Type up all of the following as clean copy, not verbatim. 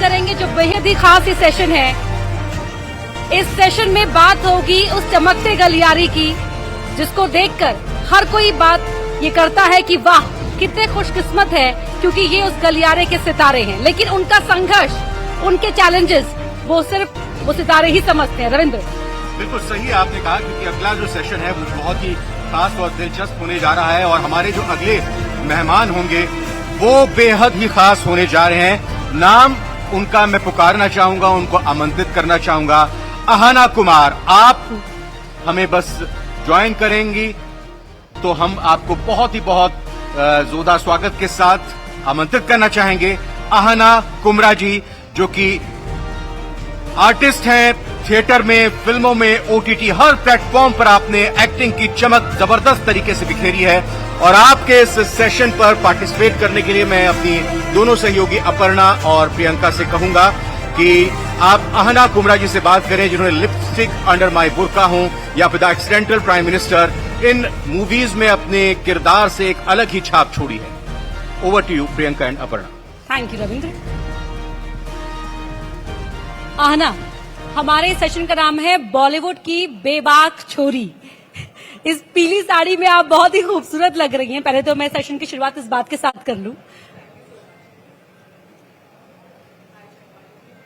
करेंगे जो बेहद ही खास ये सेशन है। इस सेशन में बात होगी उस चमकते गलियारे की जिसको देखकर हर कोई बात ये करता है कि वाह कितने खुशकिस्मत है क्योंकि ये उस गलियारे के सितारे हैं। लेकिन उनका संघर्ष, उनके चैलेंजेस वो सिर्फ वो सितारे ही समझते हैं। रविंद्र, बिल्कुल सही आपने कहा, क्योंकि अगला जो सेशन है वो बहुत ही खास और दिलचस्प होने जा रहा है और हमारे जो अगले मेहमान होंगे वो बेहद ही खास होने जा रहे हैं। नाम उनका मैं पुकारना चाहूंगा, उनको आमंत्रित करना चाहूंगा। अहाना कुमार, आप हमें बस ज्वाइन करेंगी तो हम आपको बहुत जोरदार स्वागत के साथ आमंत्रित करना चाहेंगे। अहाना कुमरा जी, जो कि आर्टिस्ट हैं, थिएटर में, फिल्मों में, ओटीटी, हर प्लेटफॉर्म पर आपने एक्टिंग की चमक जबरदस्त तरीके से बिखेरी है और आपके इस सेशन पर पार्टिसिपेट करने के लिए मैं अपनी दोनों सहयोगी अपर्णा और प्रियंका से कहूंगा कि आप अहाना कुमरा जी से बात करें, जिन्होंने लिपस्टिक अंडर माय बुर्का हो या फिर the accidental prime minister, in movies में अपने किरदार से एक अलग ही छाप छोड़ी है। Over to you Priyanka and Aparna. Thank you Ravindra. Aahna, हमारे सेशन का नाम है बॉलीवुड की बेबाक छोरी। इस पीली साड़ी में आप बहुत ही खूबसूरत लग रही हैं। पहले तो मैं सेशन की शुरुआत इस बात के साथ कर लूं।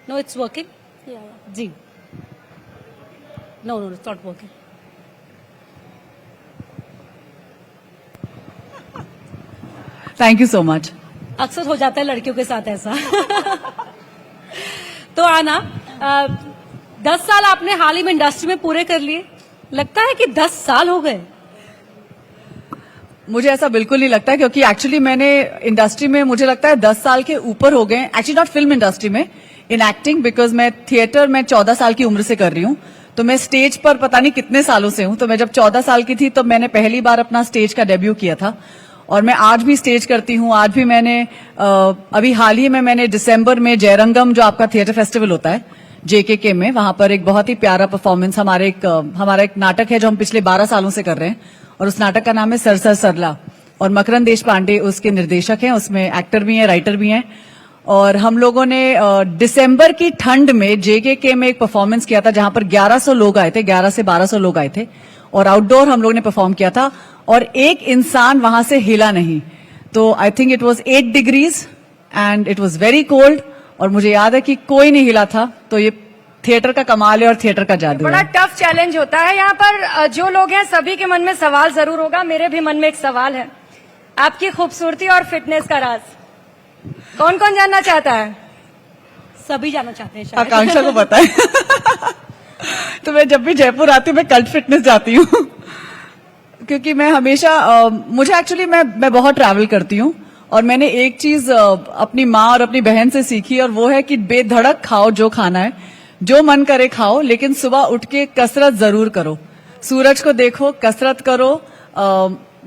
नो इट्स वर्किंग जी। No it's not working. Thank you so much. अक्सर हो जाता है लड़कियों के साथ ऐसा। तो आना, 10 साल आपने हाल ही में इंडस्ट्री में पूरे कर लिए। लगता है कि 10 साल हो गए? मुझे ऐसा बिल्कुल नहीं लगता, क्योंकि एक्चुअली मैंने इंडस्ट्री में मुझे लगता है 10 साल के ऊपर हो गए। एक्चुअली नॉट फिल्म इंडस्ट्री में, इन एक्टिंग, बिकॉज मैं थिएटर में 14 साल की उम्र से कर रही हूँ। तो मैं स्टेज पर पता नहीं कितने सालों से हूँ। तो मैं जब 14 साल की थी तो मैंने पहली बार अपना स्टेज का डेब्यू किया था और मैं आज भी स्टेज करती हूँ। आज भी मैंने अभी हाल ही में मैंने दिसंबर में जयरंगम, जो आपका थिएटर फेस्टिवल होता है जेकेके में, वहां पर एक बहुत ही प्यारा परफॉर्मेंस, हमारा एक नाटक है जो हम पिछले 12 सालों से कर रहे हैं और उस नाटक का नाम है सरसर सरला और मकरंद देशपांडे उसके निर्देशक हैं, उसमें एक्टर भी हैं, राइटर भी हैं। और हम लोगों ने दिसंबर की ठंड में जेकेके में एक परफॉर्मेंस किया था जहां पर 1100 लोग आए थे, 11 से 1200 लोग आए थे और आउटडोर हम लोगों ने परफॉर्म किया था और एक इंसान वहां से हिला नहीं। तो I think it was 8 degrees and it was very cold और मुझे याद है कि कोई नहीं हिला था। तो ये थिएटर का कमाल है और थिएटर का जादू है। बड़ा टफ चैलेंज होता है। यहाँ पर जो लोग हैं सभी के मन में सवाल जरूर होगा। मेरे भी मन में एक सवाल है, आपकी खूबसूरती और फिटनेस का राज कौन कौन जानना चाहता है? सभी जानना चाहते हैं शायद। आकांक्षा को पता है। तो मैं जब भी जयपुर आती हूँ मैं कल्ट फिटनेस जाती हूँ क्योंकि मैं हमेशा मुझे एक्चुअली मैं बहुत ट्रैवल करती हूँ और मैंने एक चीज अपनी माँ और अपनी बहन से सीखी और वो है कि बेधड़क खाओ जो खाना है, जो मन करे खाओ, लेकिन सुबह उठ के कसरत जरूर करो, सूरज को देखो, कसरत करो।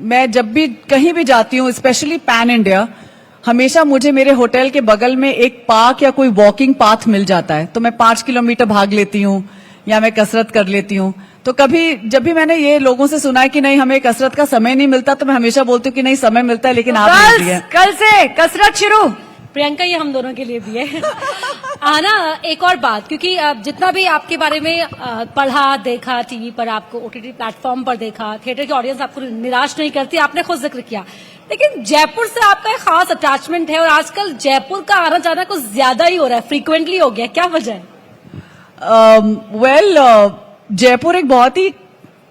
मैं जब भी कहीं भी जाती हूँ, स्पेशली पैन इंडिया, हमेशा मुझे मेरे होटल के बगल में एक पार्क या कोई वॉकिंग पाथ मिल जाता है तो मैं 5 किलोमीटर भाग लेती हूँ या मैं कसरत कर लेती हूँ। तो कभी जब भी मैंने ये लोगों से सुना है कि नहीं हमें कसरत का समय नहीं मिलता, तो मैं हमेशा बोलती हूँ कि नहीं समय मिलता है, लेकिन आप नहीं दिए। कल से कसरत शुरू। प्रियंका, ये हम दोनों के लिए भी है। आना, एक और बात, क्योंकि जितना भी आपके बारे में पढ़ा, देखा, टीवी पर आपको, ओटीटी प्लेटफॉर्म पर देखा, थिएटर की ऑडियंस आपको निराश नहीं करती, आपने खुद जिक्र किया, लेकिन जयपुर से आपका एक खास अटैचमेंट है और आजकल जयपुर का आना जाना कुछ ज्यादा ही हो रहा है, फ्रीक्वेंटली हो गया, क्या वजह है? जयपुर एक बहुत ही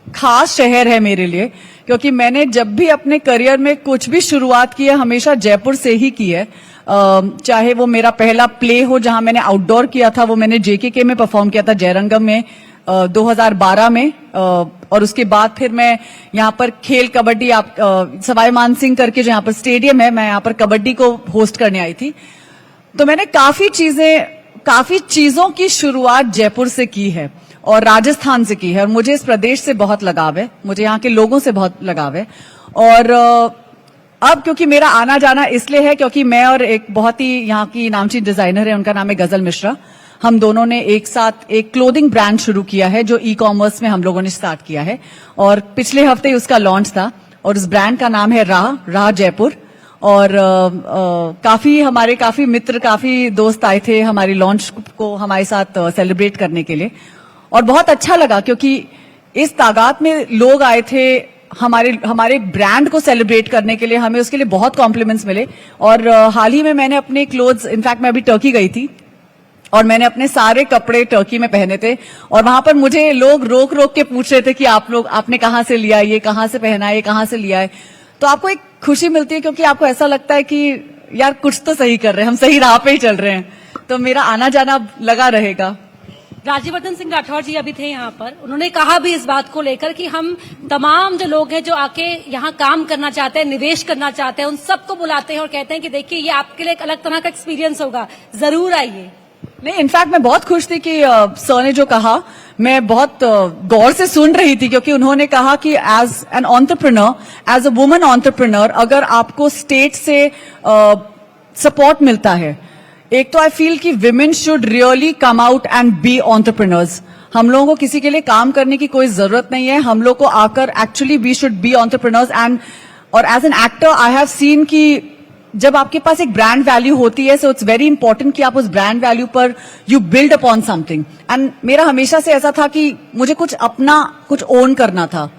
खास शहर है मेरे लिए, क्योंकि मैंने जब भी अपने करियर में कुछ भी शुरुआत की है हमेशा जयपुर से ही की है। चाहे वो मेरा पहला प्ले हो जहां मैंने आउटडोर किया था, वो मैंने जेकेके में परफॉर्म किया था जयरंगम में 2012 में, और उसके बाद फिर मैं यहाँ पर खेल कबड्डी, आप सवाई मानसिंह करके जो यहाँ पर स्टेडियम है, मैं यहाँ पर कबड्डी को होस्ट करने आई थी। तो मैंने काफी चीजों की शुरुआत जयपुर से की है और राजस्थान से की है और मुझे इस प्रदेश से बहुत लगाव है, मुझे यहाँ के लोगों से बहुत लगाव है। और अब क्योंकि मेरा आना जाना इसलिए है क्योंकि मैं और एक बहुत ही यहाँ की नामचीन डिजाइनर है, उनका नाम है गजल मिश्रा, हम दोनों ने एक साथ एक क्लोथिंग ब्रांड शुरू किया है जो ई-कॉमर्स में हम लोगों ने स्टार्ट किया है और पिछले हफ्ते उसका लॉन्च था और उस ब्रांड का नाम है राह जयपुर। और काफी मित्र, काफी दोस्त आए थे हमारी लॉन्च को हमारे साथ सेलिब्रेट करने के लिए, और बहुत अच्छा लगा क्योंकि इस तादाद में लोग आए थे हमारे ब्रांड को सेलिब्रेट करने के लिए। हमें उसके लिए बहुत कॉम्प्लीमेंट्स मिले। और हाल ही में मैंने अपने क्लोथ्स, इनफैक्ट मैं अभी टर्की गई थी और मैंने अपने सारे कपड़े टर्की में पहने थे, और वहां पर मुझे लोग रोक रोक के पूछ रहे थे कि आपने कहाँ से लिया, ये कहाँ से पहना है, ये कहाँ से लिया है। तो आपको एक खुशी मिलती है क्योंकि आपको ऐसा लगता है कि यार कुछ तो सही कर रहे हैं, हम सही राह पे ही चल रहे हैं। तो मेरा आना जाना लगा रहेगा। राज्यवर्धन सिंह राठौर जी अभी थे यहाँ पर, उन्होंने कहा भी इस बात को लेकर कि हम तमाम जो लोग हैं जो आके यहाँ काम करना चाहते हैं, निवेश करना चाहते हैं, उन सबको बुलाते हैं और कहते हैं कि देखिए ये आपके लिए एक अलग तरह का एक्सपीरियंस होगा, जरूर आइए। नहीं, इनफैक्ट मैं बहुत खुश थी कि सर ने जो कहा मैं बहुत गौर से सुन रही थी, क्योंकि उन्होंने कहा कि as an entrepreneur, as a woman entrepreneur, अगर आपको स्टेट से सपोर्ट मिलता है, एक तो आई फील कि women should really come out and be entrepreneurs. हम लोगों को किसी के लिए काम करने की कोई जरूरत नहीं है, हम लोग को आकर actually we should be entrepreneurs. And और as an actor I have seen कि जब आपके पास एक ब्रांड वैल्यू होती है, सो इट्स वेरी इंपॉर्टेंट कि आप उस ब्रांड वैल्यू पर you build upon something. And मेरा हमेशा से ऐसा था कि मुझे कुछ ओन करना था।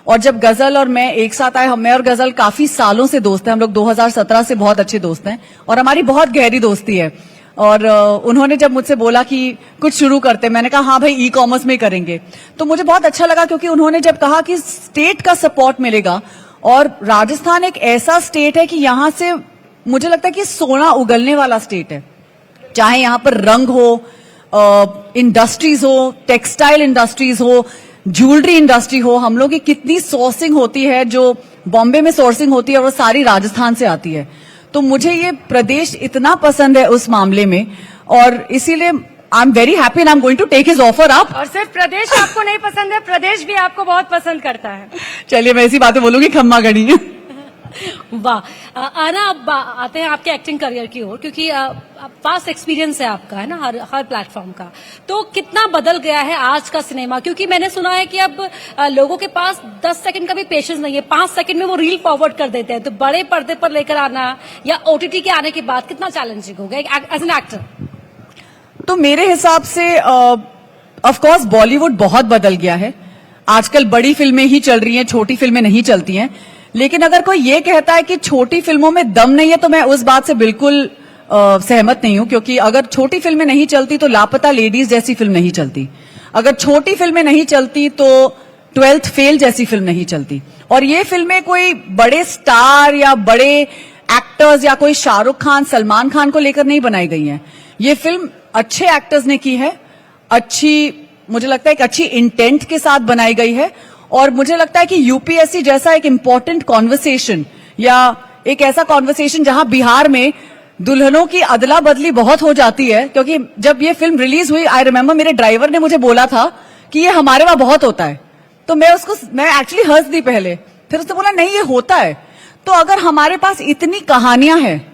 और जब गजल और मैं एक साथ आए, मैं और गजल काफी सालों से दोस्त हैं, हम लोग 2017 से बहुत अच्छे दोस्त हैं और हमारी बहुत गहरी दोस्ती है। और उन्होंने जब मुझसे बोला कि कुछ शुरू करते, मैंने कहा हाँ भाई ई कॉमर्स में करेंगे। तो मुझे बहुत अच्छा लगा क्योंकि उन्होंने जब कहा कि स्टेट का सपोर्ट मिलेगा, और राजस्थान एक ऐसा स्टेट है कि यहां से मुझे लगता है कि सोना उगलने वाला स्टेट है। चाहे यहां पर रंग हो, इंडस्ट्रीज हो, टेक्सटाइल इंडस्ट्रीज हो, ज्वेलरी इंडस्ट्री हो, हम लोग की कितनी सोर्सिंग होती है, जो बॉम्बे में सोर्सिंग होती है वो सारी राजस्थान से आती है। तो मुझे ये प्रदेश इतना पसंद है उस मामले में, और इसीलिए I am very happy and I am going to take his offer up. और सिर्फ प्रदेश आपको नहीं पसंद है, प्रदेश भी आपको बहुत पसंद करता है। चलिए मैं ऐसी बातें बोलूंगी, खम्मा गणी। वाह। आना, अब आते हैं आपके एक्टिंग करियर की ओर, क्योंकि फास्ट एक्सपीरियंस है आपका, है ना, हर प्लेटफॉर्म का। तो कितना बदल गया है आज का सिनेमा? क्योंकि मैंने सुना है कि अब लोगों के पास 10 सेकंड का भी पेशेंस नहीं है, 5 सेकंड में वो रील फॉरवर्ड कर देते हैं। तो बड़े पर्दे पर लेकर आना या ओटीटी के आने के बाद कितना चैलेंजिंग हो गया एज एन एक्टर? तो मेरे हिसाब से ऑफ कोर्स बॉलीवुड बहुत बदल गया है। आजकल बड़ी फिल्में ही चल रही हैं, छोटी फिल्में नहीं चलती हैं। लेकिन अगर कोई ये कहता है कि छोटी फिल्मों में दम नहीं है, तो मैं उस बात से बिल्कुल सहमत नहीं हूं, क्योंकि अगर छोटी फिल्में नहीं चलती तो लापता लेडीज जैसी फिल्म नहीं चलती। अगर छोटी फिल्में नहीं चलती तो 12th फेल जैसी फिल्म नहीं चलती। और ये फिल्में कोई बड़े स्टार या बड़े एक्टर्स या कोई शाहरुख खान, सलमान खान को लेकर नहीं बनाई गई हैं। ये फिल्म अच्छे एक्टर्स ने की है, मुझे लगता है एक अच्छी इंटेंट के साथ बनाई गई है। और मुझे लगता है कि यूपीएससी जैसा एक इंपॉर्टेंट कॉन्वर्सेशन, या एक ऐसा कॉन्वर्सेशन जहां बिहार में दुल्हनों की अदला बदली बहुत हो जाती है, क्योंकि जब ये फिल्म रिलीज हुई, आई रिमेम्बर मेरे ड्राइवर ने मुझे बोला था कि ये हमारे वहां बहुत होता है। तो मैं एक्चुअली हंस दी पहले, फिर उसने बोला नहीं ये होता है। तो अगर हमारे पास इतनी कहानियां हैं,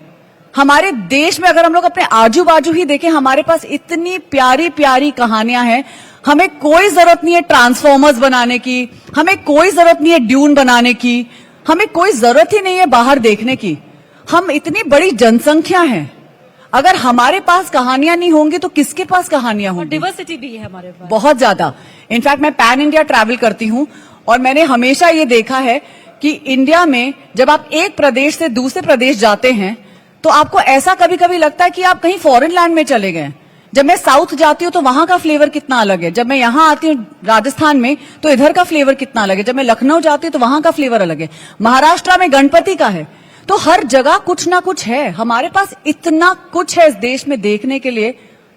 हमारे देश में अगर हम लोग अपने आजू बाजू ही देखें, हमारे पास इतनी प्यारी प्यारी कहानियां हैं। हमें कोई जरूरत नहीं है ट्रांसफॉर्मर्स बनाने की, हमें कोई जरूरत नहीं है ड्यून बनाने की, हमें कोई जरूरत ही नहीं है बाहर देखने की। हम इतनी बड़ी जनसंख्या हैं, अगर हमारे पास कहानियां नहीं होंगी तो किसके पास कहानियां होंगी? डिवर्सिटी भी है हमारे पास बहुत ज्यादा। इनफैक्ट मैं पैन इंडिया ट्रैवल करती हूं और मैंने हमेशा ये देखा है कि इंडिया में जब आप एक प्रदेश से दूसरे प्रदेश जाते हैं तो आपको ऐसा कभी कभी लगता है कि आप कहीं फॉरेन लैंड में चले गए। जब मैं साउथ जाती हूँ तो वहां का फ्लेवर कितना अलग है, जब मैं यहाँ आती हूँ राजस्थान में तो इधर का फ्लेवर कितना अलग है, जब मैं लखनऊ जाती हूँ तो वहां का फ्लेवर अलग है, महाराष्ट्र में गणपति का है। तो हर जगह कुछ ना कुछ है। हमारे पास इतना कुछ है इस देश में देखने के लिए,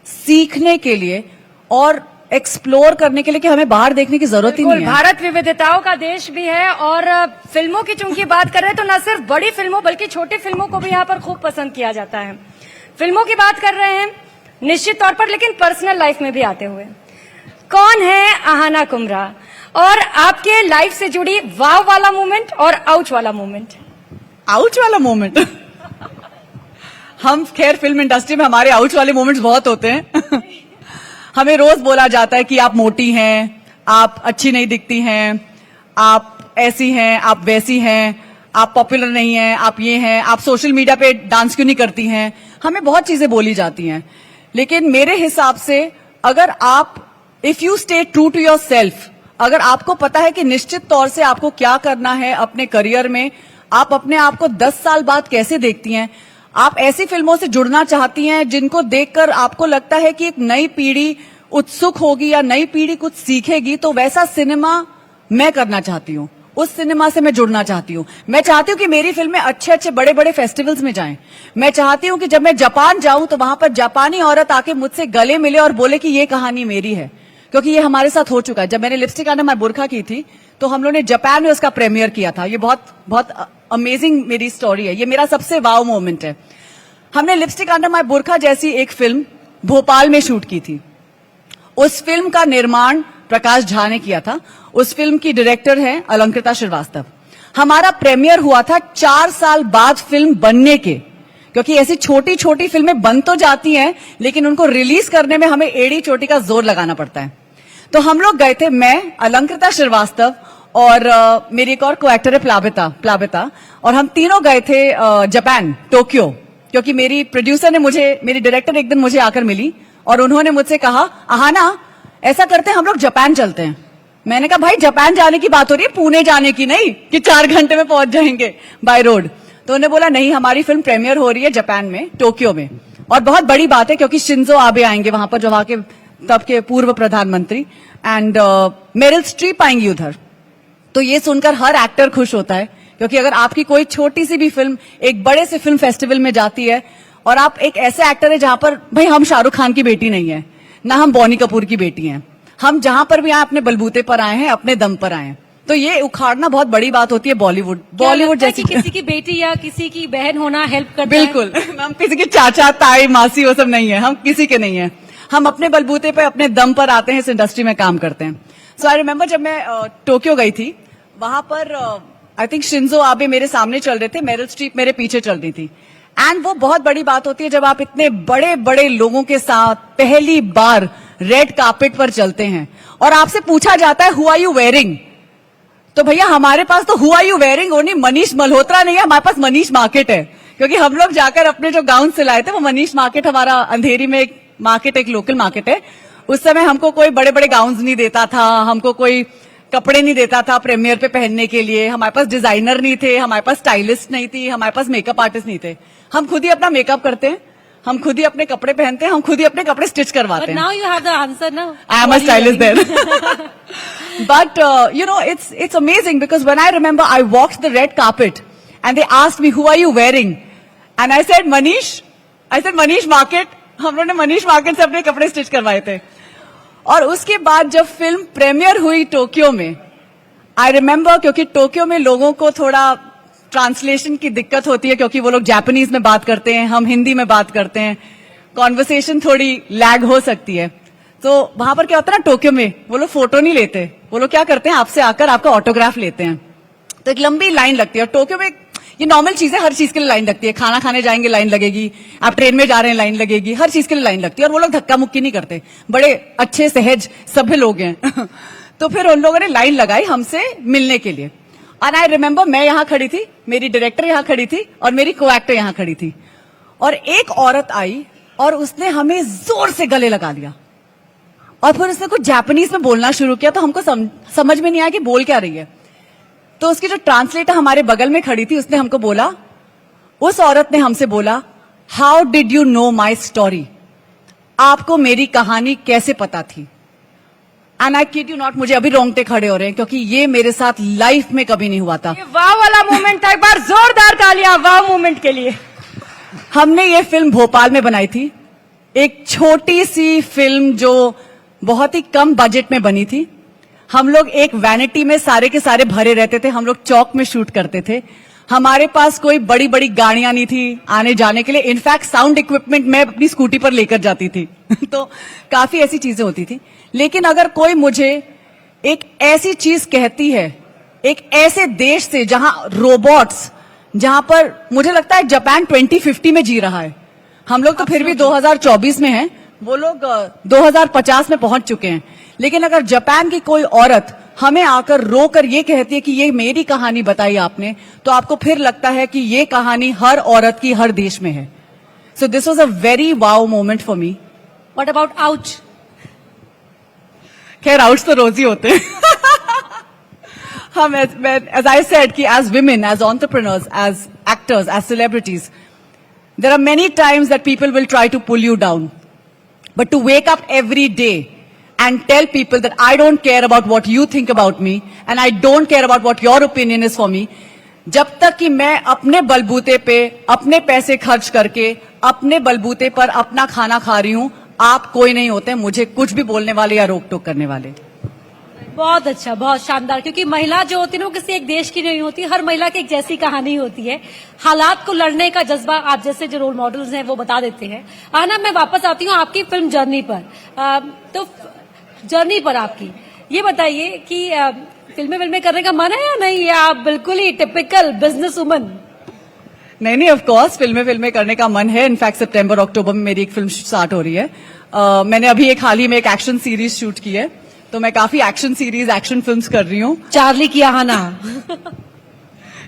सीखने के लिए और एक्सप्लोर करने के लिए कि हमें बाहर देखने की जरूरत ही नहीं है। भारत विविधताओं का देश भी है, और फिल्मों की चूंकि बात कर रहे हैं तो न सिर्फ बड़ी फिल्मों बल्कि छोटी फिल्मों को भी यहाँ पर खूब पसंद किया जाता है। फिल्मों की बात कर रहे हैं निश्चित तौर पर, लेकिन पर्सनल लाइफ में भी आते हुए, कौन है आहाना कुम्रा और आपके लाइफ से जुड़ी वाव वाला मोमेंट और आउच वाला मोमेंट? आउच वाला मोमेंट हम खैर फिल्म इंडस्ट्री में हमारे आउच वाले मोमेंट्स बहुत होते हैं। हमें रोज बोला जाता है कि आप मोटी हैं, आप अच्छी नहीं दिखती हैं, आप ऐसी हैं, आप वैसी हैं, आप पॉपुलर नहीं हैं, आप ये हैं, आप सोशल मीडिया पे डांस क्यों नहीं करती हैं, हमें बहुत चीजें बोली जाती हैं। लेकिन मेरे हिसाब से अगर आप if you stay true to yourself, अगर आपको पता है कि निश्चित तौर से आपको क्या करना है अपने करियर में, आप अपने आप को 10 साल बाद कैसे देखती हैं, आप ऐसी फिल्मों से जुड़ना चाहती हैं जिनको देखकर आपको लगता है कि एक नई पीढ़ी उत्सुक होगी या नई पीढ़ी कुछ सीखेगी, तो वैसा सिनेमा मैं करना चाहती हूँ, उस सिनेमा से मैं जुड़ना चाहती हूँ। मैं चाहती हूँ कि मेरी फिल्में अच्छे अच्छे बड़े बड़े फेस्टिवल्स में जाएं। मैं चाहती हूँ कि जब मैं जापान जाऊं तो वहां पर जापानी औरत आके मुझसे गले मिले और बोले कि ये कहानी मेरी है, क्योंकि ये हमारे साथ हो चुका है। जब मैंने लिपस्टिक अंडर माय बुर्का की थी तो हम लोगों ने जापान में उसका प्रीमियर किया था। ये बहुत बहुत अमेजिंग मेरी स्टोरी है, ये मेरा सबसे वाव मोमेंट है। हमने लिपस्टिक अंडर माय बुर्का जैसी एक फिल्म भोपाल में शूट की थी। उस फिल्म का निर्माण प्रकाश झा ने किया था। उस फिल्म की डायरेक्टर है अलंकृता श्रीवास्तव। हमारा प्रीमियर हुआ था 4 साल बाद फिल्म बनने के, क्योंकि ऐसी छोटी छोटी फिल्में बन तो जाती हैं लेकिन उनको रिलीज करने में हमें एड़ी चोटी का जोर लगाना पड़ता है। तो हम लोग गए थे, मैं, अलंकृता श्रीवास्तव और मेरी एक और को एक्टर है प्लाबिता, और हम तीनों गए थे जापान, टोक्यो, क्योंकि मेरी प्रोड्यूसर ने मेरी डायरेक्टर एक दिन मुझे आकर मिली और उन्होंने मुझसे कहा, आहाना ऐसा करते हैं हम लोग जापान चलते हैं। मैंने कहा भाई जापान जाने की बात हो रही है, पुणे जाने की नहीं कि 4 घंटे में पहुंच जाएंगे बाय रोड। तो उन्होंने बोला नहीं, हमारी फिल्म प्रीमियर हो रही है जापान में, टोक्यो में, और बहुत बड़ी बात है क्योंकि शिंजो आबे आएंगे वहां पर, जो वहां के तब के पूर्व प्रधानमंत्री, एंड मेरिल स्ट्रीप आएंगी उधर। तो ये सुनकर हर एक्टर खुश होता है, क्योंकि अगर आपकी कोई छोटी सी भी फिल्म एक बड़े से फिल्म फेस्टिवल में जाती है और आप एक ऐसे एक्टर है जहां पर भाई हम शाहरुख खान की बेटी नहीं है, ना हम बॉनी कपूर की बेटी हैं, हम जहां पर भी आए अपने बलबूते पर आए हैं, अपने दम पर आए हैं, तो ये उखाड़ना बहुत बड़ी बात होती है। बॉलीवुड जैसी किसी की बेटी या किसी की बहन होना हेल्प करता बिल्कुल हम किसी के चाचा ताई मासी वो सब नहीं है, हम किसी के नहीं है, हम अपने बलबूते पे अपने दम पर आते हैं, इस इंडस्ट्री में काम करते हैं। सो आई रिमेम्बर जब मैं टोक्यो गई थी, वहां पर आई थिंक शिंजो आबे मेरे सामने चल रहे थे, मेरिल स्ट्रीप मेरे पीछे चल रही थी। एंड वो बहुत बड़ी बात होती है जब आप इतने बड़े बड़े लोगों के साथ पहली बार रेड कार्पेट पर चलते हैं और आपसे पूछा जाता है हु आर यू वेयरिंग। तो भैया हमारे पास तो who are you wearing only Manish Malhotra नहीं है, हमारे पास मनीष मार्केट है, क्योंकि हम लोग जाकर अपने जो गाउन सिलाए थे वो मनीष मार्केट, हमारा अंधेरी में एक मार्केट, एक लोकल मार्केट है। उस समय हमको कोई बड़े बड़े गाउन्स नहीं देता था, हमको कोई कपड़े नहीं देता था प्रीमियर पे पहनने के लिए, हमारे पास डिजाइनर नहीं थे, हमारे पास स्टाइलिस्ट नहीं थी, हमारे पास मेकअप आर्टिस्ट नहीं थे। हम खुद ही अपना मेकअप करते हैं, हम खुद ही अपने कपड़े पहनते हैं, हम खुद ही अपने कपड़े स्टिच करवाते हैं। Now you have the answer now. I am a stylist there. But, it's amazing because when I remember I walked the red carpet and they asked me, who are you wearing? And I said, Manish Market. हम लोगों ने Manish market से अपने कपड़े stitch करवाए थे। और उसके बाद जब फिल्म प्रीमियर हुई टोक्यो में, आई रिमेम्बर, क्योंकि टोक्यो में लोगों को थोड़ा ट्रांसलेशन की दिक्कत होती है, क्योंकि वो लोग जापानीज में बात करते हैं, हम हिंदी में बात करते हैं, कॉन्वर्सेशन थोड़ी लैग हो सकती है। तो वहां पर क्या होता है ना, टोक्यो में वो लोग फोटो नहीं लेते, वो लोग क्या करते हैं, आपसे आकर आपका ऑटोग्राफ लेते हैं। तो एक लंबी लाइन लगती है। टोक्यो में ये नॉर्मल चीज है, हर चीज के लिए लाइन लगती है, खाना खाने जाएंगे लाइन लगेगी, आप ट्रेन में जा रहे हैं लाइन लगेगी, हर चीज के लिए लाइन लगती है। और वो लोग धक्का मुक्की नहीं करते, बड़े अच्छे सहज सभ्य लोग हैं। तो फिर उन लोगों ने लाइन लगाई हमसे मिलने के लिए। और आई रिमेम्बर मैं यहां खड़ी थी, मेरी डायरेक्टर यहां खड़ी थी और मेरी को एक्टर यहां खड़ी थी, और एक औरत आई और उसने हमें जोर से गले लगा दिया और फिर उसने कुछ जापानीज में बोलना शुरू किया। तो हमको समझ में नहीं आया कि बोल क्या रही है। तो उसकी जो ट्रांसलेटर हमारे बगल में खड़ी थी उसने हमको बोला, उस औरत ने हमसे बोला, how did you know my story, आपको मेरी कहानी कैसे पता थी। And I kid you not, मुझे अभी रोंगटे खड़े हो रहे हैं क्योंकि ये मेरे साथ लाइफ में कभी नहीं हुआ था। ये वाह वाला मोमेंट था, एक बार जोरदार तालियां वाह मोमेंट के लिए। हमने ये फिल्म भोपाल में बनाई थी, एक छोटी सी फिल्म जो बहुत ही कम बजट में बनी थी। हम लोग एक वैनिटी में सारे के सारे भरे रहते थे, हम लोग चौक में शूट करते थे, हमारे पास कोई बड़ी बड़ी गाड़ियां नहीं थी आने जाने के लिए, इनफैक्ट साउंड इक्विपमेंट मैं अपनी स्कूटी पर लेकर जाती थी। तो काफी ऐसी चीजें होती थी। लेकिन अगर कोई मुझे एक ऐसी चीज कहती है, एक ऐसे देश से जहां रोबोट्स, जहां पर मुझे लगता है जापान 2050 में जी रहा है, हम लोग तो फिर भी 2024 में हैं, वो लोग 2050 में पहुंच चुके हैं। लेकिन अगर जापान की कोई औरत हमें आकर रोकर ये कहती है कि ये मेरी कहानी बताई आपने, तो आपको फिर लगता है कि ये कहानी हर औरत की हर देश में है. So this was a very wow moment for me. What about ouch? खैर आउट्स तो रोज ही होते हैं. हम as I said कि as women, as entrepreneurs, as actors, as celebrities, there are many times that people will try to pull you down. But to wake up every day and tell people that I don't care about what you think about me and I don't care about what your opinion is for me, जब तक कि मैं अपने बलबूते पे अपने पैसे खर्च करके अपने बलबूते पर अपना खाना खा रही हूं, आप कोई नहीं होते मुझे कुछ भी बोलने वाले या रोक टोक करने वाले. बहुत अच्छा, बहुत शानदार. क्योंकि महिला जो होती है ना वो किसी एक देश की नहीं होती, हर महिला की एक जैसी कहानी होती है. हालात को लड़ने का जज्बा आप जैसे जो रोल मॉडल्स हैं वो बता देते हैं. आना, मैं वापस आती हूँ आपकी फिल्म जर्नी पर. तो जर्नी पर आपकी ये बताइए कि फिल्में करने का मन है या नहीं, या आप बिल्कुल ही टिपिकल बिजनेस वुमन? नहीं, ऑफ कोर्स फिल्में करने का मन है. इनफैक्ट सितंबर अक्टूबर में मेरी एक फिल्म स्टार्ट हो रही है. मैंने अभी एक हाल ही में एक एक्शन सीरीज शूट की है, तो मैं काफी एक्शन सीरीज, एक्शन फिल्म्स कर रही हूँ. चार्ली की आहाना.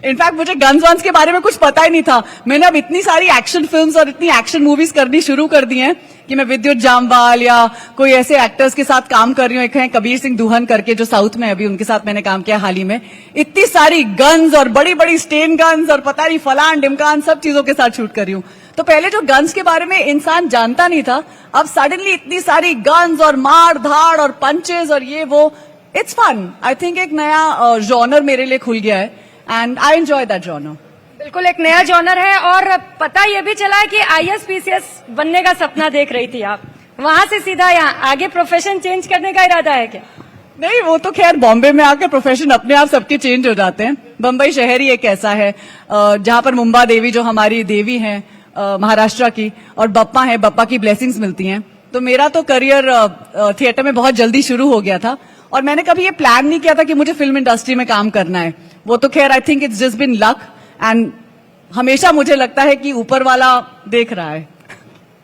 इनफैक्ट मुझे गन्स वन्स के बारे में कुछ पता ही नहीं था. मैंने अब इतनी सारी एक्शन फिल्म्स और इतनी एक्शन मूवीज करनी शुरू कर दी हैं कि मैं विद्युत जामवाल या कोई ऐसे एक्टर्स के साथ काम कर रही हूँ. एक है कबीर सिंह दुहन करके जो साउथ में, अभी उनके साथ मैंने काम किया हाल ही में. इतनी सारी गन्स और बड़ी बड़ी स्टेन गन्स और पता नहीं फलान डिमकान सब चीजों के साथ शूट कर रही हूँ. तो पहले जो गन्स के बारे में इंसान जानता नहीं था, अब सडनली इतनी सारी गन्स और मार धाड़ और पंचेस और ये वो, इट्स फन. आई थिंक एक नया जॉनर मेरे लिए खुल गया है and I enjoy that genre. बिल्कुल एक नया जॉनर है. और पता ये भी चला है कि IAS PCS बनने का सपना देख रही थी आप, वहां से सीधा यहाँ आगे प्रोफेशन चेंज करने का इरादा है क्या? नहीं, वो तो खैर बॉम्बे में आकर प्रोफेशन अपने आप सबके चेंज हो जाते हैं. बम्बई शहर ही एक ऐसा है जहां पर मुंबा देवी जो हमारी देवी हैं महाराष्ट्र की, और बप्पा है, बप्पा की ब्लेसिंग्स मिलती हैं. तो मेरा तो करियर थिएटर में बहुत जल्दी शुरू हो गया था और मैंने कभी ये प्लान नहीं किया था कि मुझे फिल्म इंडस्ट्री में काम करना है. वो तो खैर I think it's just been luck and हमेशा मुझे लगता है कि ऊपर वाला देख रहा है.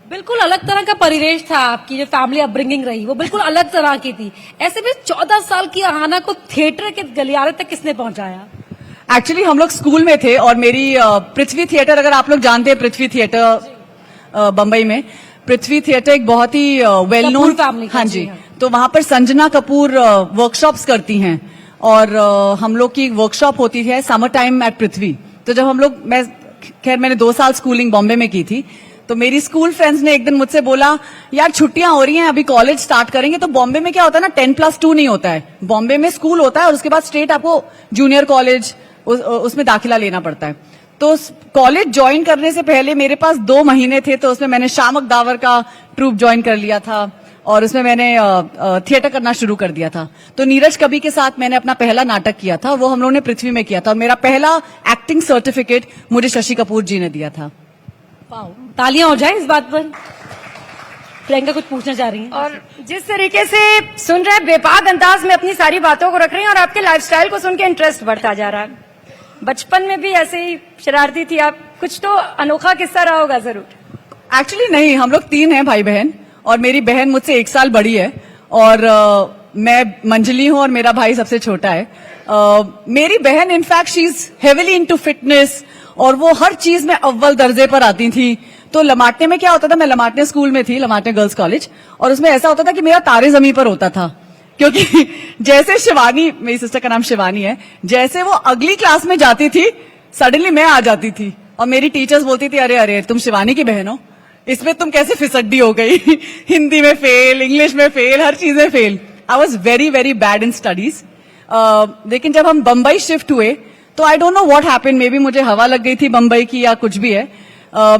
बिल्कुल अलग तरह का परिवेश था, आपकी जो फैमिली अपब्रिंगिंग रही वो बिल्कुल अलग तरह की थी. ऐसे में 14 साल की आहाना को थिएटर के गलियारे तक किसने पहुंचाया? एक्चुअली हम लोग स्कूल में थे और मेरी पृथ्वी थिएटर, अगर आप लोग जानते हैं पृथ्वी थिएटर बम्बई में, पृथ्वी थिएटर एक बहुत ही वेल नोन फैमिली. हाँ जी. तो वहां पर संजना कपूर वर्कशॉप्स करती हैं और हम लोग की वर्कशॉप होती है समर टाइम एट पृथ्वी. तो जब हम लोग, मैंने 2 साल स्कूलिंग बॉम्बे में की थी, तो मेरी स्कूल फ्रेंड्स ने एक दिन मुझसे बोला, यार छुट्टियां हो रही हैं, अभी कॉलेज स्टार्ट करेंगे. तो बॉम्बे में क्या होता है ना, 10+2 नहीं होता है. बॉम्बे में स्कूल होता है और उसके बाद स्ट्रेट आपको जूनियर कॉलेज उसमें दाखिला लेना पड़ता है. तो कॉलेज ज्वाइन करने से पहले मेरे पास 2 महीने थे, तो उसमें मैंने शामक दावर का ट्रूप ज्वाइन कर लिया था और उसमें मैंने थिएटर करना शुरू कर दिया था. तो नीरज कबीर के साथ मैंने अपना पहला नाटक किया था, वो हम लोगों ने पृथ्वी में किया था. और मेरा पहला एक्टिंग सर्टिफिकेट मुझे शशि कपूर जी ने दिया था. वाओ, तालियां हो जाए इस बात पर. प्रियंका कुछ पूछना चाह रही हैं? और जिस तरीके से सुन रहे हैं, बेबाक अंदाज में अपनी सारी बातों को रख रही हैं और आपके लाइफस्टाइल को सुन के इंटरेस्ट बढ़ता जा रहा है. बचपन में भी ऐसे ही शरारती थी आप? कुछ तो अनोखा किस्सा रहा होगा जरूर. एक्चुअली नहीं, हम लोग 3 हैं भाई बहन और मेरी बहन मुझसे 1 साल बड़ी है और मैं मंजली हूं और मेरा भाई सबसे छोटा है. मेरी बहन in fact she is heavily into fitness और वो हर चीज में अव्वल दर्जे पर आती थी. तो लमाटने में क्या होता था, मैं लमाटने स्कूल में थी, लमाटने गर्ल्स कॉलेज, और उसमें ऐसा होता था कि मेरा तारे जमीन पर होता था. क्योंकि जैसे शिवानी, मेरी सिस्टर का नाम शिवानी है, जैसे वो अगली क्लास में जाती थी सडनली मैं आ जाती थी और मेरी टीचर्स बोलती थी, अरे अरे तुम शिवानी की बहन हो, इसमें तुम कैसे फिसड्डी हो गई. हिंदी में फेल, इंग्लिश में फेल, हर चीज में fail. I was very very bad in studies. लेकिन जब हम बम्बई शिफ्ट हुए तो I don't know what happened, may be मुझे हवा लग गई थी बम्बई की या कुछ भी है.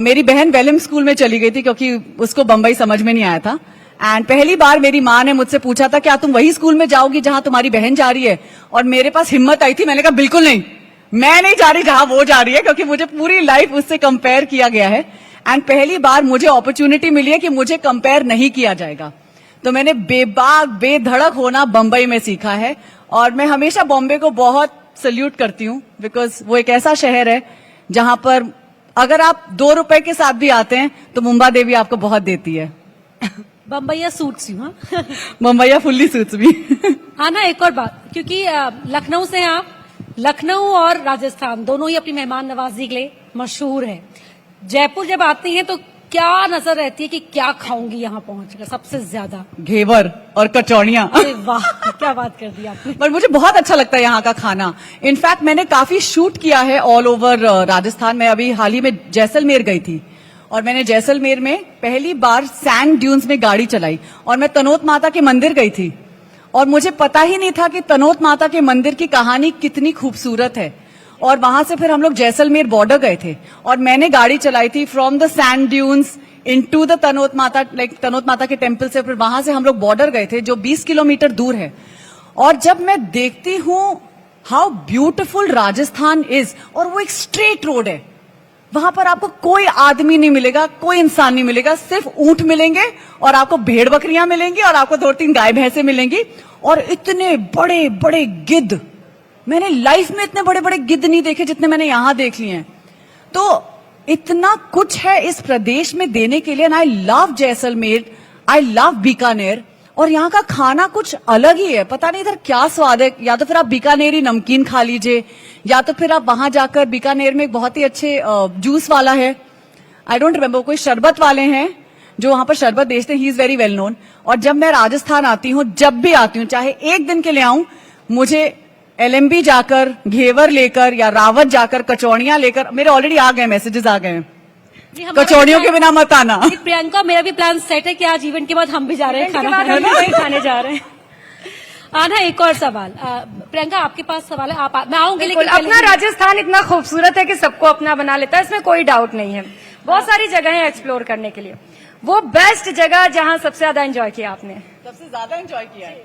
मेरी बहन वेलिम स्कूल में चली गई थी क्योंकि उसको बम्बई समझ में नहीं आया था. एंड पहली बार मेरी माँ ने मुझसे पूछा था, क्या तुम वही स्कूल में जाओगी जहां तुम्हारी बहन जा रही है? और मेरे पास हिम्मत आई थी, मैंने कहा बिल्कुल नहीं, मैं नहीं जा रही जहां वो जा रही है, क्योंकि मुझे पूरी लाइफ उससे कंपेयर किया गया है. एंड पहली बार मुझे अपॉर्चुनिटी मिली है कि मुझे कंपेयर नहीं किया जाएगा. तो मैंने बेबाक बेधड़क होना बम्बई में सीखा है और मैं हमेशा बॉम्बे को बहुत सल्यूट करती हूँ, बिकॉज वो एक ऐसा शहर है जहां पर अगर आप 2 रुपए के साथ भी आते हैं तो मुंबा देवी आपको बहुत देती है. बम्बैया सूट्स यू हाँ मुंबईया फुल्ली सूट्स मी आना एक और बात, क्योंकि लखनऊ से हैं आप, लखनऊ और राजस्थान दोनों ही अपनी मेहमान नवाजी के लिए मशहूर है। जयपुर जब आती हैं तो क्या नजर रहती है कि क्या खाऊंगी यहाँ पहुंचकर सबसे ज्यादा? घेवर और कचौड़ियाँ। अरे वाह, क्या बात कर दी आपने। पर मुझे बहुत अच्छा लगता है यहाँ का खाना। इनफैक्ट मैंने काफी शूट किया है ऑल ओवर राजस्थान में। अभी हाल ही में जैसलमेर गई थी और मैंने जैसलमेर में पहली बार सैंड ड्यून्स में गाड़ी चलाई और मैं तनोत माता के मंदिर गई थी और मुझे पता ही नहीं था कि तनोत माता के मंदिर की कहानी कितनी खूबसूरत है। और वहां से फिर हम लोग जैसलमेर बॉर्डर गए थे और मैंने गाड़ी चलाई थी from the sand dunes into the Tanot Mata, like तनोत माता के टेम्पल से। फिर वहां से हम लोग बॉर्डर गए थे जो 20 किलोमीटर दूर है। और जब मैं देखती हूँ हाउ ब्यूटिफुल राजस्थान इज, और वो एक स्ट्रेट रोड है, वहां पर आपको कोई आदमी नहीं मिलेगा, कोई इंसान नहीं मिलेगा, सिर्फ ऊंट मिलेंगे और आपको भेड़ बकरियां मिलेंगी और आपको 2-3 गाय भैंसे मिलेंगी और इतने बड़े बड़े गिद्ध। मैंने लाइफ में इतने बड़े बड़े गिद्ध नहीं देखे जितने मैंने यहां देख लिए हैं। तो इतना कुछ है इस प्रदेश में देने के लिए। I love Jaisalmer, I love Bikaner, और यहाँ का खाना कुछ अलग ही है। पता नहीं इधर क्या स्वाद है। या तो फिर आप बीकानेरी नमकीन खा लीजिए, या तो फिर आप वहां जाकर, बीकानेर में एक बहुत ही अच्छे जूस वाला है, आई डोंट रिमेम्बर, कोई शरबत वाले हैं जो वहां पर शरबत बेचते हैं, he is very well known. और जब मैं राजस्थान आती हूँ, जब भी आती हूँ, चाहे एक दिन के लिए आऊं, मुझे एलएमबी जाकर, घेवर लेकर या रावत जाकर, कचौड़ियां लेकर, मेरे ऑलरेडी आ गए, मैसेजेस आ गए, कचौड़ियों के बिना मत आना। प्रियंका, मेरा भी प्लान सेट है कि आज इवेंट के बाद हम भी जा रहे हैं इवेंट के खाना बाद हम खाने। वही खाने जा रहे हैं। आना एक और सवाल, प्रियंका आपके पास सवाल है, मैं आऊंगी बिल्कुल, लेकिन अपना राजस्थान इतना खूबसूरत है कि सबको अपना बना लेता है, इसमें कोई डाउट नहीं है। बहुत सारी जगह है एक्सप्लोर करने के लिए। वो बेस्ट जगह जहां सबसे ज्यादा एंजॉय किया आपने? सबसे ज्यादा एंजॉय किया है,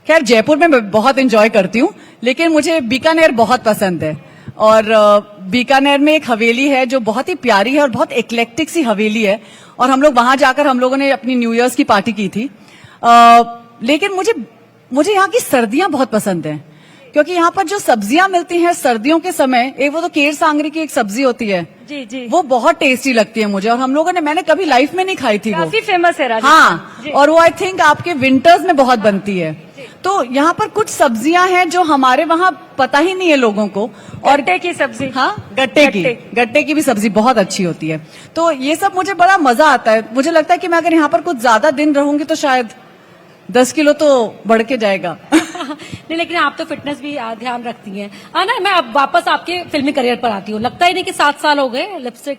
खैर जयपुर में मैं बहुत एंजॉय करती हूँ, लेकिन मुझे बीकानेर बहुत पसंद है। और बीकानेर में एक हवेली है जो बहुत ही प्यारी है और बहुत एक्लेक्टिक सी हवेली है, और हम लोग वहां जाकर हम लोगों ने अपनी न्यू ईयर्स की पार्टी की थी। लेकिन मुझे यहाँ की सर्दियां बहुत पसंद हैं, क्योंकि यहाँ पर जो सब्जियां मिलती हैं सर्दियों के समय, एक वो तो केर सांगरी की एक सब्जी होती है, जी जी, वो बहुत टेस्टी लगती है मुझे, और हम लोगों ने, मैंने कभी लाइफ में नहीं खाई थी वो, काफी फेमस है राजस्थान। हाँ, और वो आई थिंक आपके विंटर्स में बहुत बनती है। तो यहाँ पर कुछ सब्जियां हैं जो हमारे वहाँ पता ही नहीं है लोगों को। और गट्टे की सब्जी, हाँ, गट्टे की भी सब्जी बहुत अच्छी होती है। तो ये सब मुझे बड़ा मजा आता है। मुझे लगता है कि मैं अगर यहाँ पर कुछ ज्यादा दिन रहूंगी तो शायद 10 किलो तो बढ़ के जाएगा। नहीं, लेकिन आप तो फिटनेस भी ध्यान रखती हैं। ना मैं अब वापस आपके फिल्मी करियर पर आती हूँ। लगता ही नहीं कि 7 साल हो गए लिपस्टिक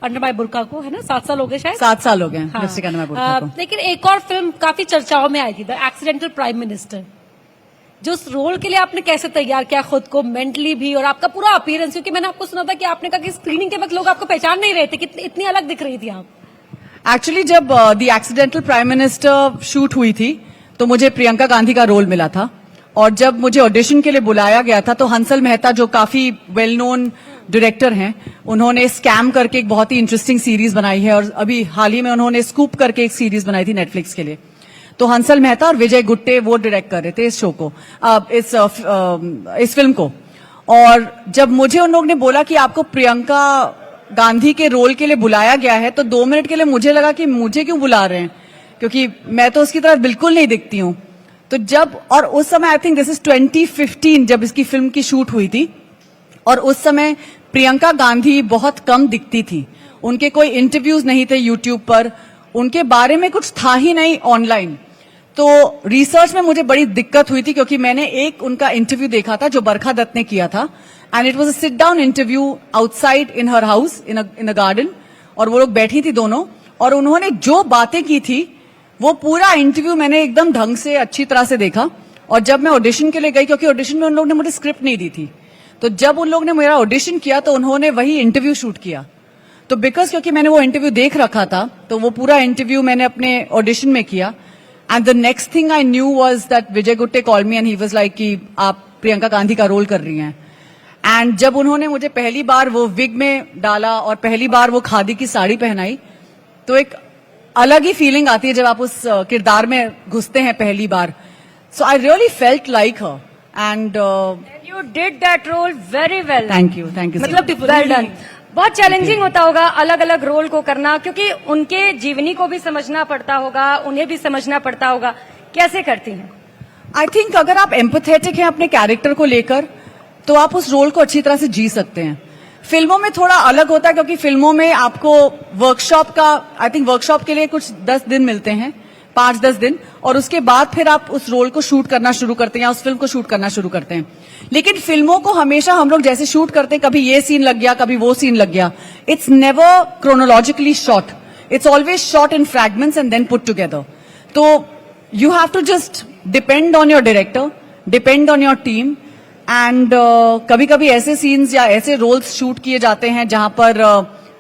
अंडर माय बुर्का को, है ना? 7 साल हो गए शायद। 7 साल हो गए हाँ। लिपस्टिक अंडर माय बुर्का को। लेकिन एक और फिल्म काफी चर्चाओं में आई थी, द एक्सीडेंटल प्राइम मिनिस्टर। जो उस रोल के लिए आपने कैसे तैयार किया खुद को, मेंटली भी, और आपका पूरा अपीयरेंस? क्योंकि मैंने आपको सुना था कि आपने कहा कि स्क्रीनिंग के वक्त लोग आपको पहचान नहीं रहे थे, कितनी इतनी अलग दिख रही थी आप। एक्चुअली जब the accidental prime minister shoot हुई थी तो मुझे प्रियंका गांधी का रोल मिला था, और जब मुझे ऑडिशन के लिए बुलाया गया था तो हंसल मेहता जो काफी वेल नोन डायरेक्टर हैं, उन्होंने स्कैम करके एक बहुत ही इंटरेस्टिंग सीरीज बनाई है, और अभी हाल ही में उन्होंने स्कूप करके एक सीरीज बनाई थी नेटफ्लिक्स के लिए। तो हंसल मेहता और विजय गुट्टे वो डायरेक्ट कर रहे थे इस शो को, इस फिल्म को। और जब मुझे उन लोगों ने बोला कि आपको प्रियंका गांधी के रोल के लिए बुलाया गया है, तो 2 मिनट के लिए मुझे लगा कि मुझे क्यों बुला रहे हैं, क्योंकि मैं तो उसकी तरफ बिल्कुल नहीं दिखती हूँ। तो जब, और उस समय आई थिंक दिस इज 2015 जब इसकी फिल्म की शूट हुई थी, और उस समय प्रियंका गांधी बहुत कम दिखती थी, उनके कोई इंटरव्यूज नहीं थे यूट्यूब पर, उनके बारे में कुछ था ही नहीं ऑनलाइन। तो रिसर्च में मुझे बड़ी दिक्कत हुई थी, क्योंकि मैंने एक उनका इंटरव्यू देखा था जो बरखा दत्त ने किया था, and it was a sit down interview outside in her house in a garden, और वो लोग बैठी थी दोनों, और उन्होंने जो बातें की थी वो पूरा इंटरव्यू मैंने एकदम ढंग से अच्छी तरह से देखा। और जब मैं ऑडिशन के लिए गई, क्योंकि ऑडिशन में उन लोगों ने मुझे स्क्रिप्ट नहीं दी थी, तो जब उन लोगों ने मेरा ऑडिशन किया तो उन्होंने वही इंटरव्यू शूट किया। तो बिकॉज क्योंकि मैंने वो इंटरव्यू देख रखा था, तो वो पूरा इंटरव्यू मैंने अपने ऑडिशन में किया। And the next thing I knew was that Vijay Gutte called me and he was like कि आप प्रियंका गांधी का रोल कर रही हैं। एंड जब उन्होंने मुझे पहली बार वो विग में डाला और पहली बार वो खादी की साड़ी पहनाई, तो एक अलग ही फीलिंग आती है जब आप उस किरदार में घुसते हैं पहली बार। So I really felt like her, and you did that role very well. Thank you मतलब वेल डन। बहुत चैलेंजिंग होता होगा अलग अलग रोल को करना, क्योंकि उनके जीवनी को भी समझना पड़ता होगा, उन्हें भी समझना पड़ता होगा। कैसे करती हैं? आई थिंक अगर आप एम्पथेटिक हैं अपने कैरेक्टर को लेकर तो आप उस रोल को अच्छी तरह से जी सकते हैं। फिल्मों में थोड़ा अलग होता है क्योंकि फिल्मों में आपको वर्कशॉप का, आई थिंक वर्कशॉप के लिए कुछ 10 दिन मिलते हैं, 5-10 दिन, और उसके बाद फिर आप उस रोल को शूट करना शुरू करते हैं या उस फिल्म को शूट करना शुरू करते हैं। लेकिन फिल्मों को हमेशा हम लोग जैसे शूट करते हैं, कभी ये सीन लग गया, कभी वो सीन लग गया, it's never chronologically shot, it's always shot in fragments and then put together. तो you have to just depend on your director, depend on your team, and कभी कभी ऐसे सीन्स या ऐसे रोल्स शूट किए जाते हैं जहां पर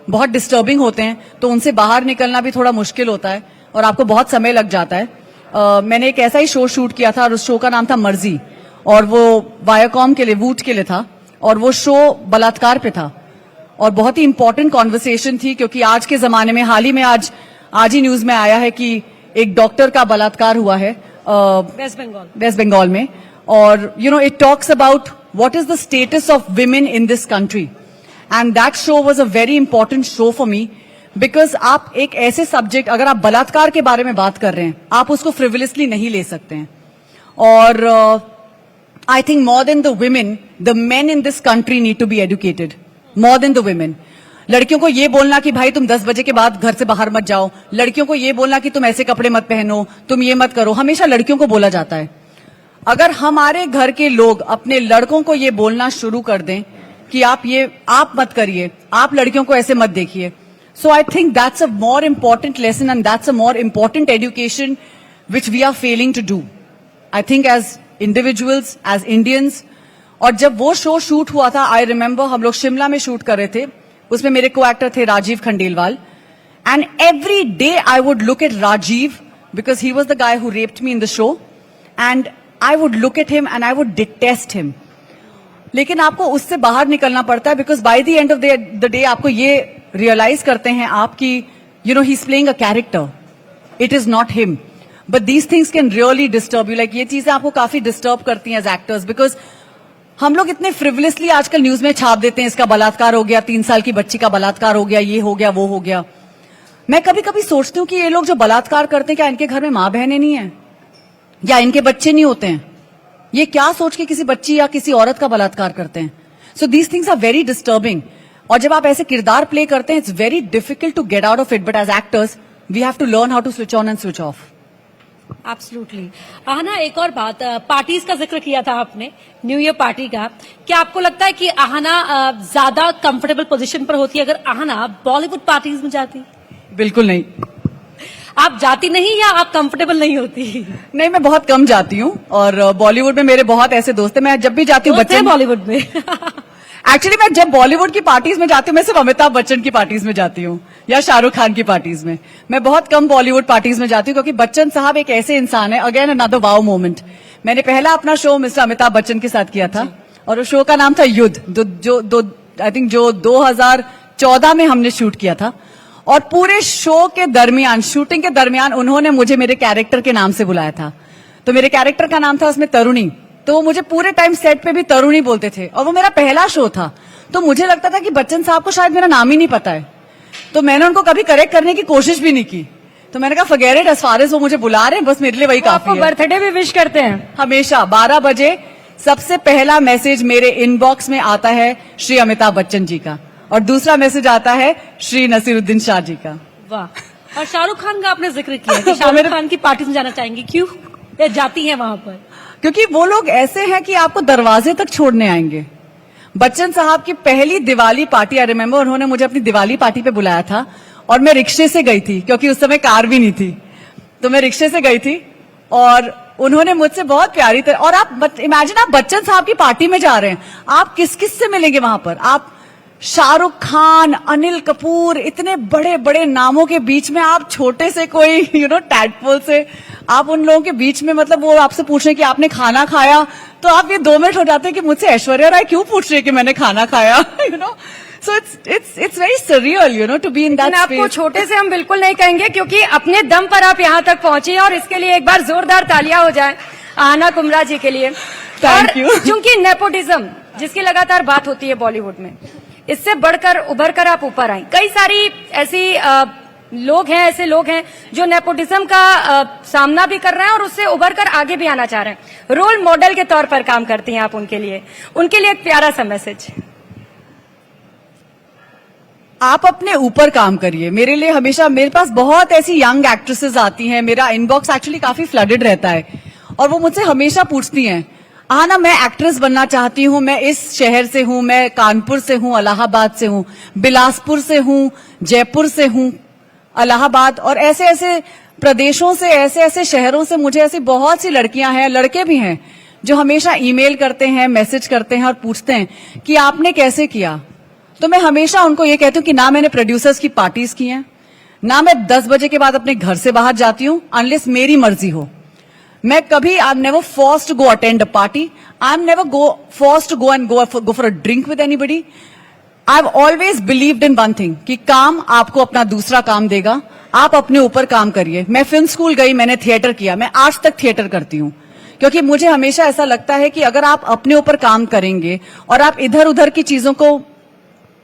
बहुत डिस्टर्बिंग होते हैं, तो उनसे बाहर निकलना भी थोड़ा मुश्किल होता है और आपको बहुत समय लग जाता है। मैंने एक ऐसा ही शो शूट किया था और उस शो का नाम था मर्जी, और वो वायाकॉम के लिए, वूट के लिए था, और वो शो बलात्कार पे था और बहुत ही इंपॉर्टेंट कॉन्वर्सेशन थी, क्योंकि आज के जमाने में हाल ही में आज ही न्यूज में आया है कि एक डॉक्टर का बलात्कार हुआ है वेस्ट बंगाल में, और you know it talks about what is the status of women in this country, and that show was a very important show for me, because आप एक ऐसे सब्जेक्ट, अगर आप बलात्कार के बारे में बात कर रहे हैं, आप उसको फ्रिवलियसली नहीं ले सकते हैं। और I think more than the women, the men in this country need to be educated more than the women. लड़कियों को ये बोलना कि भाई तुम 10 बजे के बाद घर से बाहर मत जाओ, लड़कियों को ये बोलना कि तुम ऐसे कपड़े मत पहनो, तुम ये मत करो, हमेशा लड़कियों को बोला जाता है। अगर हमारे घर के लोग अपने लड़कों को ये बोलना शुरू कर दें कि आप मत करिए, आप लड़कियों को ऐसे मत देखिए, so I think that's a more important lesson and that's a more important education which we are failing to do, I think as individuals, as Indians. और जब वो शो शूट हुआ था, आई रिमेम्बर हम लोग शिमला में शूट कर रहे थे, उसमें मेरे को एक्टर थे Rajeev Khandelwal, and every day I would look at Rajeev because he was the guy who raped me in the show, and I would look at him and I would detest him. लेकिन आपको उससे बाहर निकलना पड़ता है, because by the end of the day आपको ये realise करते हैं आप कि you know he is playing a character, it is not him, but these things can really disturb you. Like ये चीजें आपको काफी डिस्टर्ब करती हैं एज एक्टर्स, बिकॉज हम लोग इतने फ्रिवलेसली आजकल न्यूज में छाप देते हैं, इसका बलात्कार हो गया, 3 साल की बच्ची का बलात्कार हो गया, ये हो गया, वो हो गया। मैं कभी कभी सोचती हूँ कि ये लोग जो बलात्कार करते हैं, क्या इनके घर में माँ बहनें नहीं है, या इनके बच्चे नहीं होते हैं? ये क्या सोच के किसी बच्ची या किसी औरत का बलात्कार करते हैं? So these things are very disturbing, और जब आप ऐसे किरदार प्ले करते हैं, it's very difficult to get out of it, but as actors we have to learn how to switch on and switch off. Absolutely. Aahna, एक और बात, पार्टीज का जिक्र किया था आपने, न्यू ईयर पार्टी का, क्या आपको लगता है कि आहना ज्यादा कंफर्टेबल पोजीशन पर होती है अगर आहना बॉलीवुड पार्टीज में जाती? बिल्कुल नहीं। आप जाती नहीं या आप कंफर्टेबल नहीं होती? नहीं, मैं बहुत कम जाती हूँ, और बॉलीवुड में मेरे बहुत ऐसे दोस्त हैं, मैं जब भी जाती हूँ बच्चे बॉलीवुड में एक्चुअली मैं जब बॉलीवुड की पार्टीज में जाती हूँ, मैं सिर्फ अमिताभ बच्चन की पार्टीज में जाती हूँ या शाहरुख खान की पार्टीज में। मैं बहुत कम बॉलीवुड पार्टीज में जाती हूँ, क्योंकि बच्चन साहब एक ऐसे इंसान है, अगेन अनदर वाओ मोमेंट। मैंने पहला अपना शो मिस्टर अमिताभ बच्चन के साथ किया था, और उस शो का नाम था युद्ध, जो 2014 में हमने शूट किया था। और पूरे शो के दरमियान, शूटिंग के दरमियान, उन्होंने मुझे मेरे कैरेक्टर के नाम से बुलाया था। तो मेरे कैरेक्टर का नाम था उसमें तरुणी, तो वो मुझे पूरे टाइम सेट पे भी तरुणी बोलते थे, और वो मेरा पहला शो था। तो मुझे लगता था कि बच्चन साहब को शायद मेरा नाम ही नहीं पता है, तो मैंने उनको कभी करेक्ट करने की कोशिश भी नहीं की। तो मैंने कहा forget it, as far as वो मुझे बुला रहे हैं, बस मेरे लिए वही काफी है। बर्थडे भी विश करते हैं हमेशा 12 बजे सबसे पहला मैसेज मेरे इनबॉक्स में आता है श्री अमिताभ बच्चन जी का, और दूसरा मैसेज आता है श्री नसीरुद्दीन शाह जी का। वाह। और शाहरुख खान का आपने जिक्र किया कि शाहरुख खान की पार्टी में जाना चाहेंगी, क्यों या जाती हैं वहां पर? क्योंकि वो लोग ऐसे हैं कि आपको दरवाजे तक छोड़ने आएंगे। बच्चन साहब की पहली दिवाली पार्टी, आई रिमेम्बर, उन्होंने मुझे अपनी दिवाली पार्टी पे बुलाया था, और मैं रिक्शे से गई थी, क्योंकि उस समय कार भी नहीं थी, तो मैं रिक्शे से गई थी, और उन्होंने मुझसे बहुत प्यारी तरह, और आप इमेजिन, आप बच्चन साहब की पार्टी में जा रहे हैं, आप किस किस से मिलेंगे वहां पर? आप शाहरुख खान, अनिल कपूर, इतने बड़े बड़े नामों के बीच में आप छोटे से कोई टैडपोल से, आप उन लोगों के बीच में, मतलब वो आपसे पूछ रहे हैं कि आपने खाना खाया, तो आप ये 2 मिनट हो जाते हैं कि मुझसे ऐश्वर्या राय क्यों पूछ रही है कि मैंने खाना खाया, so it's very surreal to be in that space. आपको छोटे से हम बिल्कुल नहीं कहेंगे, क्योंकि अपने दम पर आप यहाँ तक पहुंची हैं, और इसके लिए एक बार जोरदार तालियां हो जाए आहना कुमरा जी के लिए। Thank you. क्योंकि नेपोटिज्म जिसकी लगातार बात होती है बॉलीवुड में, इससे बढ़कर उभर कर आप ऊपर आए। कई सारी ऐसी ऐसे लोग हैं जो नेपोटिज्म का सामना भी कर रहे हैं और उससे उभर कर आगे भी आना चाह रहे हैं। रोल मॉडल के तौर पर काम करती हैं आप उनके लिए एक प्यारा सा मैसेज। आप अपने ऊपर काम करिए। मेरे लिए हमेशा, मेरे पास बहुत ऐसी यंग एक्ट्रेसेस आती हैं, मेरा इनबॉक्स एक्चुअली काफी फ्लडेड रहता है और वो मुझसे हमेशा पूछती हैं, ना मैं एक्ट्रेस बनना चाहती हूँ, मैं इस शहर से हूँ, मैं कानपुर से हूँ, इलाहाबाद से हूँ, बिलासपुर से हूँ, जयपुर से हूँ, इलाहाबाद, और ऐसे ऐसे प्रदेशों से, ऐसे ऐसे शहरों से मुझे ऐसी बहुत सी लड़कियां हैं, लड़के भी हैं, जो हमेशा ईमेल करते हैं, मैसेज करते हैं और पूछते हैं कि आपने कैसे किया। तो मैं हमेशा उनको ये कहती हूँ कि ना मैंने प्रोड्यूसर्स की पार्टीज की हैं, ना मैं 10 बजे के बाद अपने घर से बाहर जाती हूँ अनलेस मेरी मर्जी हो। मैं कभी, I am never forced to go attend a party, I am never forced to go for a drink with anybody. I have always believed in one thing कि काम आपको अपना दूसरा काम देगा, आप अपने ऊपर काम करिए। मैं फिल्म स्कूल गई, मैंने थिएटर किया, मैं आज तक थिएटर करती हूँ, क्योंकि मुझे हमेशा ऐसा लगता है कि अगर आप अपने ऊपर काम करेंगे और आप इधर उधर की चीजों को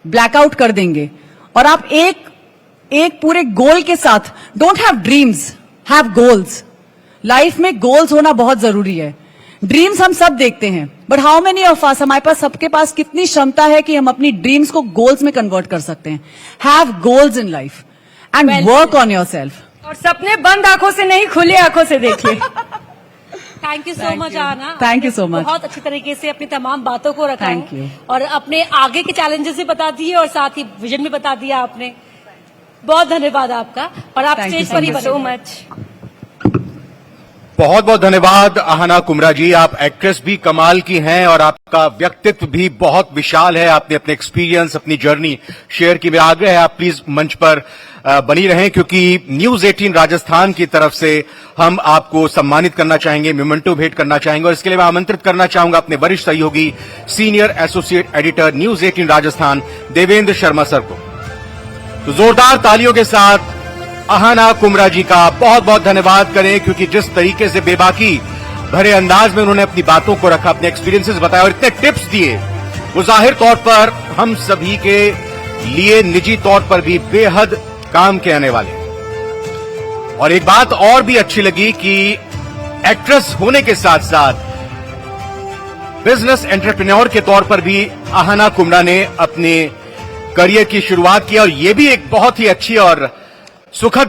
ब्लैकआउट कर देंगे और आप एक पूरे गोल के साथ, don't have dreams, have goals. Life में गोल्स होना बहुत जरूरी है। ड्रीम्स हम सब देखते हैं, but how many of us, हमारे पास, सबके पास कितनी क्षमता है कि हम अपनी ड्रीम्स को गोल्स में कन्वर्ट कर सकते हैं। Have goals in life and work on yourself. और सपने बंद आंखों से नहीं, खुली आंखों से देखिए। थैंक यू सो मच आना। Thank you so much. बहुत अच्छी तरीके से अपनी तमाम बातों को रखा Thank है you. और अपने आगे के चैलेंजेस भी बता दिए और साथ ही विजन भी बता दिया आपने। बहुत धन्यवाद आपका, और आप Thank you स्टेज so पर ही much. बने सो रहें। मच। बहुत बहुत धन्यवाद आहना कुमरा जी। आप एक्ट्रेस भी कमाल की हैं और आपका व्यक्तित्व भी बहुत विशाल है। आपने अपने एक्सपीरियंस, अपनी जर्नी शेयर की। मेरा आग्रह है आप प्लीज मंच पर बनी रहें, क्योंकि न्यूज 18 राजस्थान की तरफ से हम आपको सम्मानित करना चाहेंगे, मोमेंटो भेंट करना चाहेंगे, और इसके लिए मैं आमंत्रित करना चाहूंगा अपने वरिष्ठ सहयोगी, senior associate editor news 18 Rajasthan, Devendra Sharma sir को। तो जोरदार तालियों के साथ आहना कुमरा जी का बहुत बहुत धन्यवाद करें, क्योंकि जिस तरीके से बेबाकी भरे अंदाज में उन्होंने अपनी बातों को रखा, अपने एक्सपीरियंसेस बताया और इतने टिप्स दिए, वो जाहिर तौर पर हम सभी के लिए निजी तौर पर भी बेहद काम के आने वाले। और एक बात और भी अच्छी लगी कि एक्ट्रेस होने के साथ साथ बिजनेस एंटरप्रेन्योर के तौर पर भी आहना कुमरा ने अपने करियर की शुरुआत की, और ये भी एक बहुत ही अच्छी और सुखद